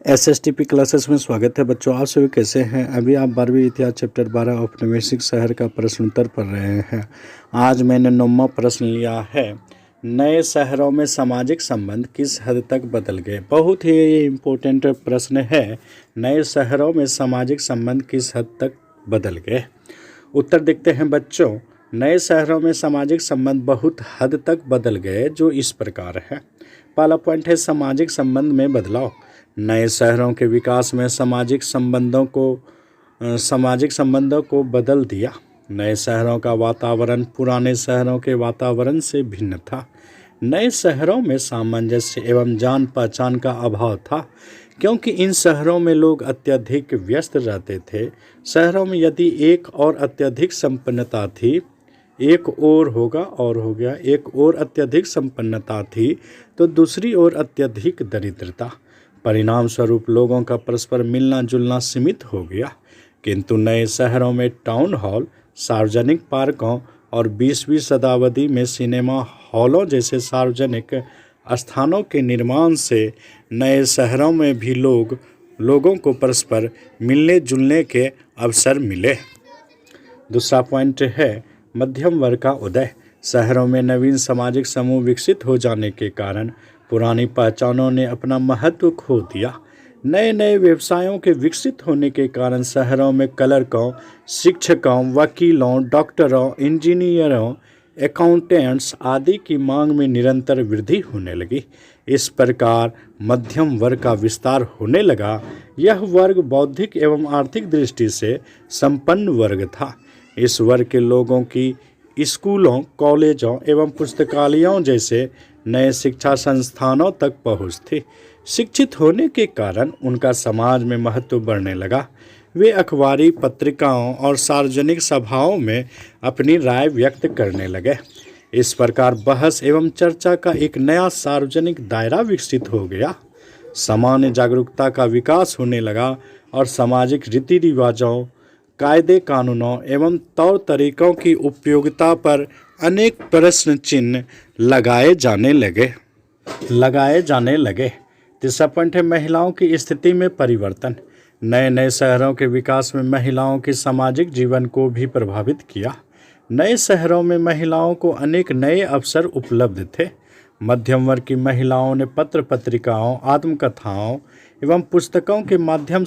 एसएसटीपी classes में स्वागत है बच्चों। आप सभी कैसे हैं? अभी आप 12वीं इतिहास चैप्टर 12 औपनिवेशिक शहर का प्रश्न उत्तर पढ़ रहे हैं। आज मैंने 9वां प्रश्न लिया है, नए शहरों में सामाजिक संबंध किस हद तक बदल गए। बहुत ही इम्पोर्टेंट प्रश्न है, नए शहरों में सामाजिक संबंध किस हद तक बदल गए। उत्तर देखते हैं बच्चों। नए शहरों में सामाजिक संबंध बहुत हद तक बदल गए, जो इस प्रकार है। पहला पॉइंट है सामाजिक संबंध में बदलाव। नए शहरों के विकास में सामाजिक संबंधों को बदल दिया। नए शहरों का वातावरण पुराने शहरों के वातावरण से भिन्न था। नए शहरों में सामंजस्य एवं जान पहचान का अभाव था, क्योंकि इन शहरों में लोग अत्यधिक व्यस्त रहते थे। शहरों में यदि एक और अत्यधिक संपन्नता थी, एक और अत्यधिक संपन्नता थी तो दूसरी ओर अत्यधिक दरिद्रता। परिणाम स्वरूप लोगों का परस्पर मिलना जुलना सीमित हो गया। किंतु नए शहरों में टाउन हॉल, सार्वजनिक पार्कों और 20वीं शताब्दी में सिनेमा हॉलों जैसे सार्वजनिक स्थानों के निर्माण से नए शहरों में भी लोगों को परस्पर मिलने जुलने के अवसर मिले। दूसरा पॉइंट है मध्यम वर्ग का उदय। शहरों में नवीन सामाजिक समूह विकसित हो जाने के कारण पुरानी पहचानों ने अपना महत्व खो दिया। नए नए व्यवसायों के विकसित होने के कारण शहरों में क्लर्कों, शिक्षकों, वकीलों, डॉक्टरों, इंजीनियरों, अकाउंटेंट्स आदि की मांग में निरंतर वृद्धि होने लगी। इस प्रकार मध्यम वर्ग का विस्तार होने लगा। यह वर्ग बौद्धिक एवं आर्थिक दृष्टि से संपन्न वर्ग था। इस वर्ग के लोगों की स्कूलों, कॉलेजों एवं पुस्तकालयों जैसे नए शिक्षा संस्थानों तक पहुँच थी। शिक्षित होने के कारण उनका समाज में महत्व बढ़ने लगा। वे अखबारी पत्रिकाओं और सार्वजनिक सभाओं में अपनी राय व्यक्त करने लगे। इस प्रकार बहस एवं चर्चा का एक नया सार्वजनिक दायरा विकसित हो गया। सामान्य जागरूकता का विकास होने लगा और सामाजिक रीति रिवाजों, कायदे कानूनों एवं तौर तरीकों की उपयोगिता पर अनेक प्रश्न चिन्ह लगाए जाने लगे। तीसरा पॉइंट है महिलाओं की स्थिति में परिवर्तन। नए नए शहरों के विकास में महिलाओं के सामाजिक जीवन को भी प्रभावित किया। नए शहरों में महिलाओं को अनेक नए अवसर उपलब्ध थे। मध्यम वर्ग की महिलाओं ने पत्र पत्रिकाओं, आत्मकथाओं एवं पुस्तकों के माध्यम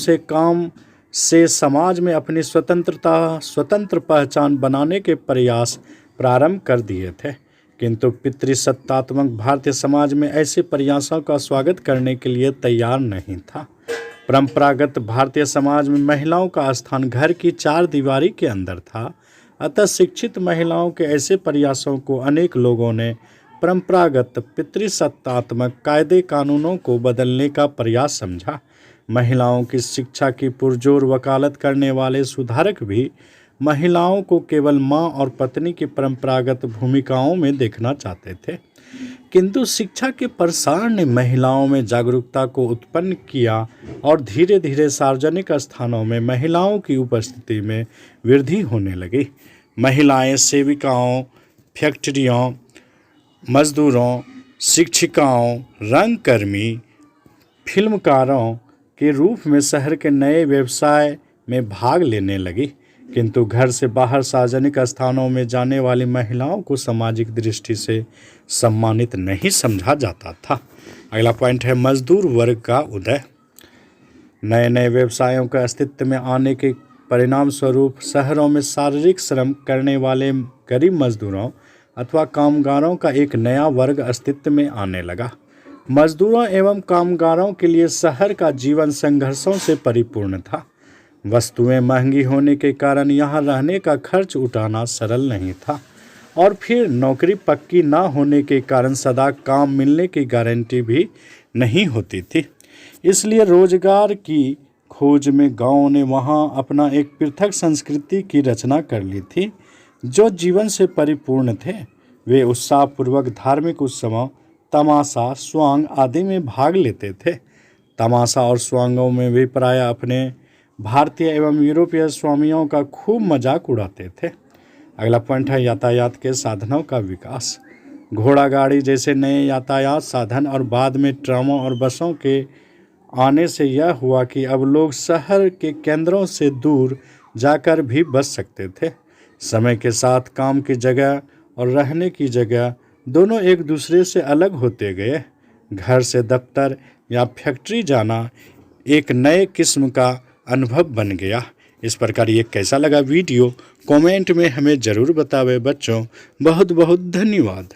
से समाज में अपनी स्वतंत्र पहचान बनाने के प्रयास प्रारंभ कर दिए थे। किंतु पितृसत्तात्मक भारतीय समाज में ऐसे प्रयासों का स्वागत करने के लिए तैयार नहीं था। परंपरागत भारतीय समाज में महिलाओं का स्थान घर की चार दीवारी के अंदर था। अतः शिक्षित महिलाओं के ऐसे प्रयासों को अनेक लोगों ने परंपरागत पितृसत्तात्मक कायदे कानूनों को बदलने का प्रयास समझा। महिलाओं की शिक्षा की पुरजोर वकालत करने वाले सुधारक भी महिलाओं को केवल माँ और पत्नी की परंपरागत भूमिकाओं में देखना चाहते थे। किंतु शिक्षा के प्रसार ने महिलाओं में जागरूकता को उत्पन्न किया और धीरे धीरे सार्वजनिक स्थानों में महिलाओं की उपस्थिति में वृद्धि होने लगी। महिलाएं सेविकाओं, फैक्ट्रियों, मजदूरों, शिक्षिकाओं, रंगकर्मी, फिल्मकारों के रूप में शहर के नए व्यवसाय में भाग लेने लगी। किंतु घर से बाहर सार्वजनिक स्थानों में जाने वाली महिलाओं को सामाजिक दृष्टि से सम्मानित नहीं समझा जाता था। अगला पॉइंट है मजदूर वर्ग का उदय। नए नए व्यवसायों के अस्तित्व में आने के परिणाम स्वरूप शहरों में शारीरिक श्रम करने वाले गरीब मजदूरों अथवा कामगारों का एक नया वर्ग अस्तित्व में आने लगा। मजदूरों एवं कामगारों के लिए शहर का जीवन संघर्षों से परिपूर्ण था। वस्तुएं महंगी होने के कारण यहाँ रहने का खर्च उठाना सरल नहीं था, और फिर नौकरी पक्की न होने के कारण सदा काम मिलने की गारंटी भी नहीं होती थी। इसलिए रोजगार की खोज में गांवों ने वहाँ अपना एक पृथक संस्कृति की रचना कर ली थी, जो जीवन से परिपूर्ण थे। वे उत्साहपूर्वक धार्मिक उत्सवों, तमाशा, स्वांग आदि में भाग लेते थे। तमाशा और स्वांगों में वे प्रायः अपने भारतीय एवं यूरोपीय स्वामियों का खूब मजाक उड़ाते थे। अगला पॉइंट है यातायात के साधनों का विकास। घोड़ा गाड़ी जैसे नए यातायात साधन और बाद में ट्रामों और बसों के आने से यह हुआ कि अब लोग शहर के केंद्रों से दूर जाकर भी बस सकते थे। समय के साथ काम की जगह और रहने की जगह दोनों एक दूसरे से अलग होते गए। घर से दफ्तर या फैक्ट्री जाना एक नए किस्म का अनुभव बन गया। इस प्रकार ये कैसा लगा वीडियो कमेंट में हमें ज़रूर बतावे बच्चों। बहुत बहुत धन्यवाद।